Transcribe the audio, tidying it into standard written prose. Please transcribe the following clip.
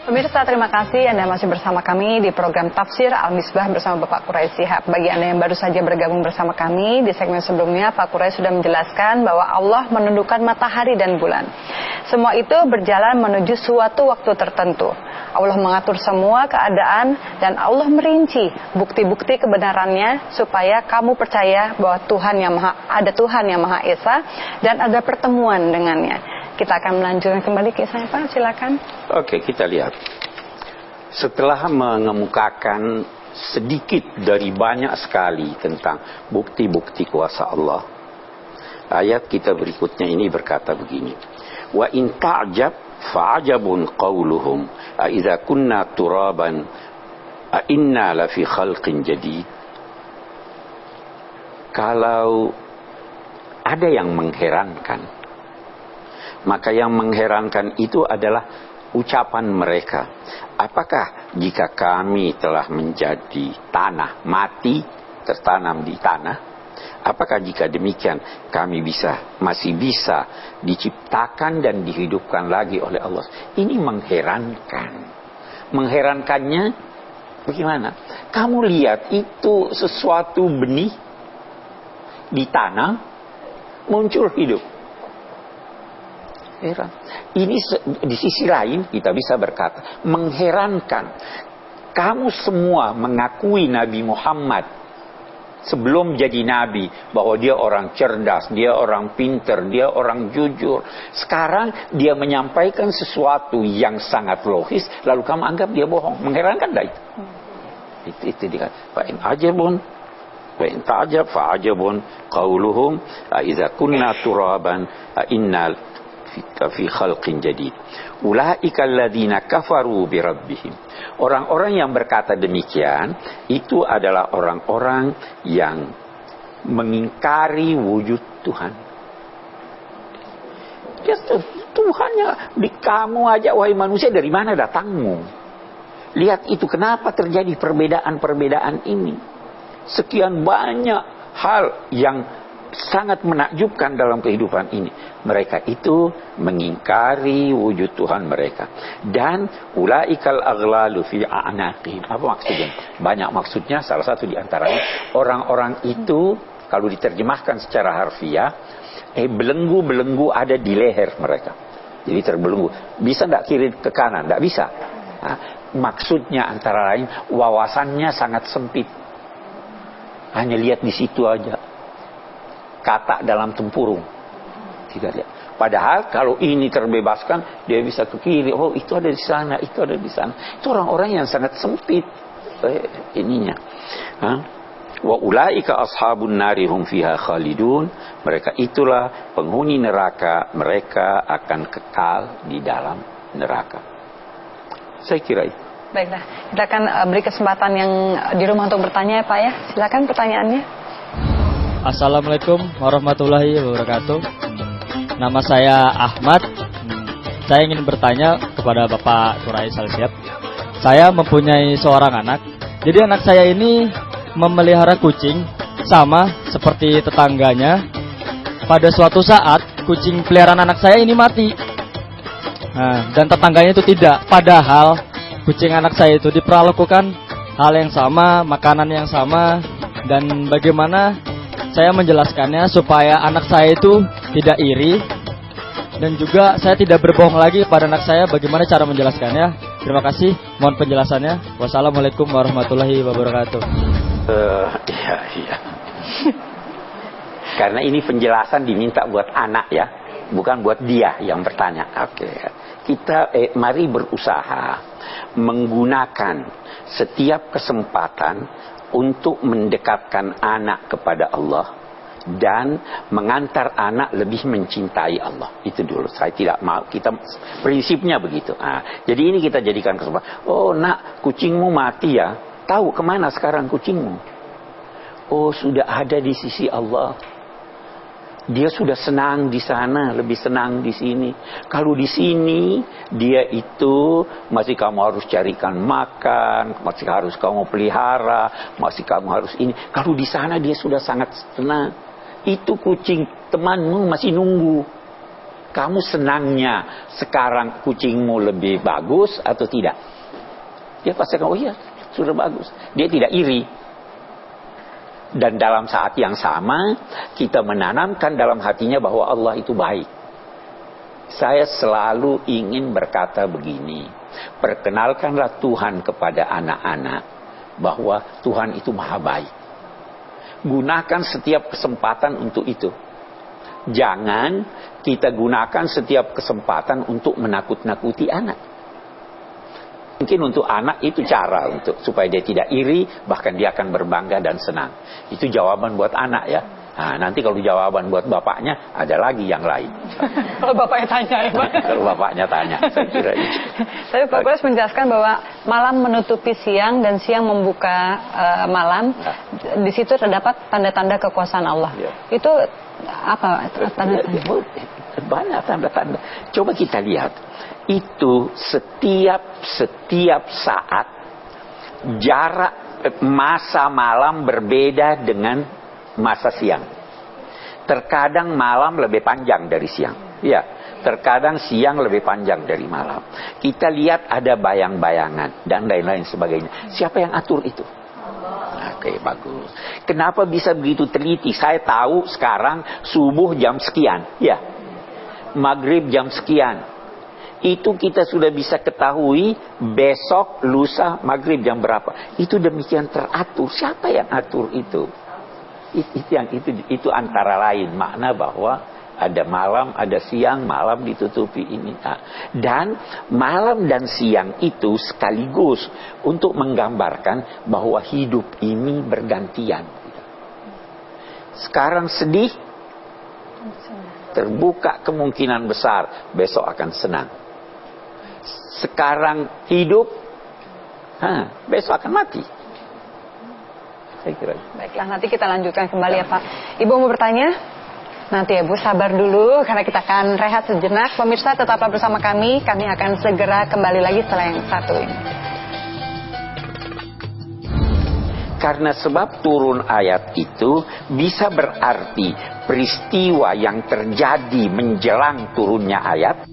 Pemirsa, terima kasih Anda masih bersama kami di program Tafsir Al-Misbah bersama Bapak Quraish Shihab. Bagi Anda yang baru saja bergabung bersama kami, di segmen sebelumnya Pak Quraish sudah menjelaskan bahwa Allah menundukkan matahari dan bulan. Semua itu berjalan menuju suatu waktu tertentu. Allah mengatur semua keadaan dan Allah merinci bukti-bukti kebenarannya supaya kamu percaya bahwa ada Tuhan yang Maha Esa dan ada pertemuan dengannya. Kita akan melanjutkan kembali kisahnya, Pak. Silakan. Oke, kita lihat. Setelah mengemukakan sedikit dari banyak sekali tentang bukti-bukti kuasa Allah, ayat kita berikutnya ini berkata begini. Wa in ta'jab fa'ajabun qawluhum a idza kunna turaban a inna la fi khalqin jadid. Kalau ada yang mengherankan, maka yang mengherankan itu adalah ucapan mereka. Apakah jika kami telah menjadi tanah, mati, tertanam di tanah, apakah jika demikian kami masih bisa diciptakan dan dihidupkan lagi oleh Allah? Ini mengherankan. Mengherankannya bagaimana? Kamu lihat itu sesuatu benih di tanah muncul hidup. Heran. Ini di sisi lain kita bisa berkata mengherankan. Kamu semua mengakui Nabi Muhammad sebelum jadi nabi bahwa dia orang cerdas, dia orang pinter, dia orang jujur. Sekarang dia menyampaikan sesuatu yang sangat logis, lalu kamu anggap dia bohong. Mengherankan dah itu. Itu dia. Fa in ajabun wa in ta'jab fa ajabun qauluhum a idza kunna turaban a innal fi khalqin jadid. Ulaika alladzina kafaru bi rabbihim. Orang-orang yang berkata demikian itu adalah orang-orang yang mengingkari wujud Tuhan. Ya, Tuhannya di kamu aja, wahai manusia, dari mana datangmu? Lihat itu, kenapa terjadi perbedaan-perbedaan ini? Sekian banyak hal yang sangat menakjubkan dalam kehidupan ini. Mereka itu mengingkari wujud Tuhan mereka. Dan ulaikal aghlalu fi a'naqihim. Apa maksudnya? Banyak maksudnya. Salah satu di antaranya, orang-orang itu kalau diterjemahkan secara harfiah, belenggu-belenggu ada di leher mereka. Jadi terbelenggu. Bisa tidak kiri ke kanan? Tidak bisa. Nah, maksudnya antara lain wawasannya sangat sempit. Hanya lihat di situ aja. Kata dalam tempurung. Tidak lihat. Padahal kalau ini terbebaskan, dia bisa ke kiri. Oh, itu ada di sana, itu ada di sana. Itu orang-orang yang sangat sempit ininya. Wa ulaika ashabun nari hum fiha khalidun. Mereka itulah penghuni neraka, mereka akan kekal di dalam neraka. Saya kira itu. Baiklah, kita akan beri kesempatan yang di rumah untuk bertanya ya, Pak ya. Silakan pertanyaannya. Assalamualaikum warahmatullahi wabarakatuh. Nama saya Ahmad. Saya ingin bertanya kepada Bapak Quraish Shihab. Saya mempunyai seorang anak. Jadi anak saya ini memelihara kucing sama seperti tetangganya. Pada suatu saat kucing peliharaan anak saya ini mati. Dan tetangganya itu tidak. Padahal kucing anak saya itu diperlakukan hal yang sama, makanan yang sama. Dan bagaimana saya menjelaskannya supaya anak saya itu tidak iri. Dan juga saya tidak berbohong lagi kepada anak saya. Bagaimana cara menjelaskannya? Terima kasih, mohon penjelasannya. Wassalamualaikum warahmatullahi wabarakatuh. Iya. Karena ini penjelasan diminta buat anak ya, bukan buat dia yang bertanya. Oke. Kita mari berusaha menggunakan setiap kesempatan untuk mendekatkan anak kepada Allah dan mengantar anak lebih mencintai Allah. Itu dulu. Saya tidak mau, kita prinsipnya begitu. Jadi ini kita jadikan kesempatan. Oh nak, kucingmu mati ya. Tahu kemana sekarang kucingmu? Oh, sudah ada di sisi Allah. Dia sudah senang di sana, lebih senang di sini. Kalau di sini, dia itu masih kamu harus carikan makan, masih harus kamu pelihara, masih kamu harus ini. Kalau di sana dia sudah sangat senang. Itu kucing temanmu masih nunggu. kamu senangnya sekarang kucingmu lebih bagus atau tidak? Dia pasti akan, oh iya, sudah bagus. Dia tidak iri. Dan dalam saat yang sama, kita menanamkan dalam hatinya bahwa Allah itu baik. Saya selalu ingin berkata begini, perkenalkanlah Tuhan kepada anak-anak, bahwa Tuhan itu maha baik. Gunakan setiap kesempatan untuk itu. Jangan kita gunakan setiap kesempatan untuk menakut-nakuti anak. Mungkin untuk anak itu cara untuk supaya dia tidak iri, bahkan dia akan berbangga dan senang. Itu jawaban buat anak ya. Nah, nanti kalau jawaban buat bapaknya ada lagi yang lain. Kalau bapaknya tanya ya Pak. Kalau bapaknya tanya, saya kira itu. Tapi Pak Kures menjelaskan bahwa malam menutupi siang dan siang membuka malam. Di situ terdapat tanda-tanda kekuasaan Allah. Ya. Itu apa tanda-tanda? Banyak tanda-tanda. Coba kita lihat. Itu setiap saat jarak masa malam berbeda dengan masa siang. Terkadang malam lebih panjang dari siang. Ya, terkadang siang lebih panjang dari malam. Kita lihat ada bayang-bayangan dan lain-lain sebagainya. Siapa yang atur itu? Oke, bagus. Kenapa bisa begitu teliti? Saya tahu sekarang subuh jam sekian. Ya. Maghrib jam sekian. Itu kita sudah bisa ketahui besok, lusa, maghrib jam berapa. Itu demikian teratur. Siapa yang atur itu? Itu antara lain makna bahwa ada malam, ada siang, malam ditutupi ini. Dan malam dan siang itu sekaligus untuk menggambarkan bahwa hidup ini bergantian. Sekarang sedih, terbuka kemungkinan besar besok akan senang. Sekarang hidup, besok akan mati. Saya kira. Baiklah, nanti kita lanjutkan kembali ya Pak. Ibu mau bertanya? Nanti ya Bu, sabar dulu karena kita akan rehat sejenak. Pemirsa tetaplah bersama kami akan segera kembali lagi setelah yang satu ini. Karena sebab turun ayat itu bisa berarti peristiwa yang terjadi menjelang turunnya ayat